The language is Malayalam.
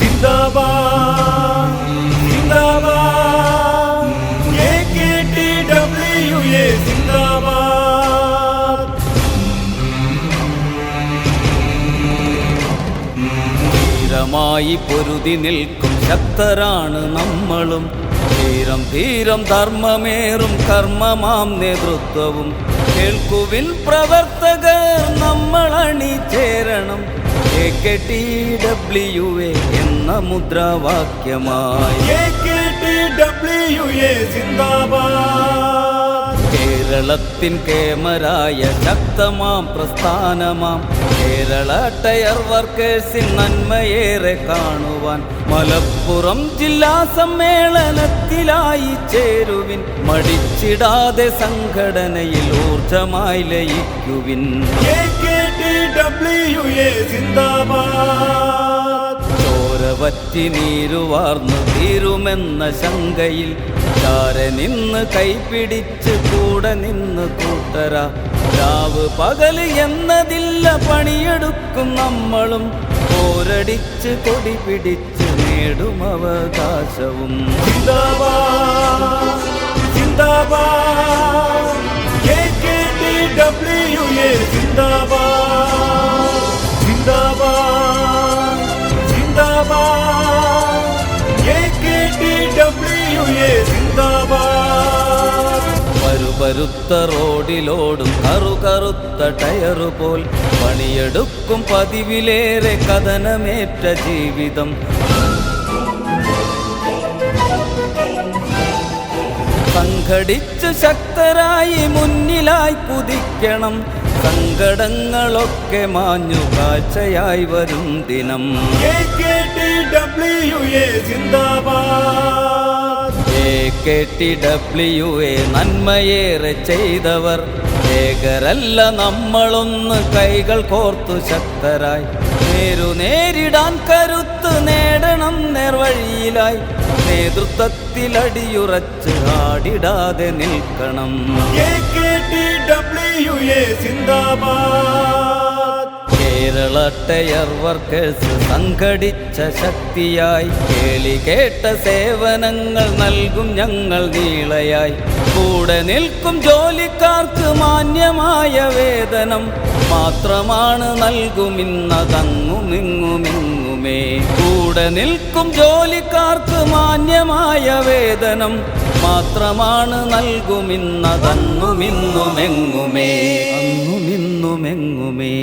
जिंदाबाद जिंदाबाद AKTWA जिंदाबाद। ധീരമായി പൊരുതി നിൽക്കും ശക്തരാണ് നമ്മളും. ധീരം ധീരം ധർമ്മമേറും കർമ്മമാം നേതൃത്വവും. കേൾക്കുവിൻ പ്രവർത്തകർ നമ്മൾ അണിചേരണം. AKTWA എന്ന മുദ്രാവാക്യമായി AKTWA സിന്ദാബാദ്. കേരളത്തിൻ കേമരായ ശക്തമാം പ്രസ്ഥാനമാം കേരള ടയർ വർക്കേഴ്സിൻ നന്മയേറെ കാണുവാൻ മലപ്പുറം ജില്ലാ സമ്മേളനത്തിലായി ചേരുവിൻ. മടിച്ചിടാതെ സംഘടനയിൽ ഊർജമായി ലയിക്കുവിൻ. AKTWA സിന്ദാബാദ്. ചോരവറ്റി നീരുവാർന്നു തീരുമെന്ന ശങ്കയിൽ ചാരെ നിന്ന് കൈപിടിച്ച് കൂടെ നിന്ന് കൂട്ടര. രാവ് പകല് എന്നതില്ല പണിയെടുക്കും നമ്മളും. പോരടിച്ച് കൊടി പിടിച്ച് നേടും അവകാശവും. സിന്ദാബാദ് സിന്ദാബാദ് AKTWA സിന്ദാബാദ് സിന്ദാബാദ് സിന്ദാബാദ് AKTWA സിന്ദാബാദ്. പരുപരുത്ത റോഡിലോടും കറുകറുത്ത ടയറുപോൽ പണിയെടുക്കും പതിവിലേറെ കഥനമേറ്റ ജീവിതം. സംഘടിച്ച് ശക്തരായി മുന്നിലായി കുതിക്കണം. സങ്കടങ്ങളൊക്കെ മാഞ്ഞു കാഴ്ചയായി വരും ദിനം. AKTWA സിന്ദാബാദ്. AKTWA നന്മയേറെ ചെയ്തവർ ഏകരല്ല നമ്മളൊന്ന്. കൈകൾ കോർത്തു ശക്തരായി നേരിടാൻ കരുത്ത് നേടണം നേർവഴിയിലായി. നേതൃത്വത്തിലടിയുറച്ച് ആടിടാതെ നിൽക്കണം. AKTWA സിന്ദാബാദ്. കേരള ടയർ വർക്കേഴ്സ് സംഘടിച്ച ശക്തിയായി കേളി കേട്ട സേവനങ്ങൾ നൽകും ഞങ്ങൾ നീളയായി. കൂടെ നിൽക്കും ജോലിക്കാർക്ക് മാന്യമായ വേതനം മാത്രമാണ് നൽകുമിന്നതങ്ങുമിങ്ങുമിങ്ങുമേ. കൂടെ നിൽക്കും ജോലിക്കാർക്ക് മാന്യമായ വേതനം മാത്രമാണ് നൽകുമിന്നതങ്ങുമിന്നുമെങ്ങുമേ. അങ്ങുമിന്നുമെങ്ങുമേ.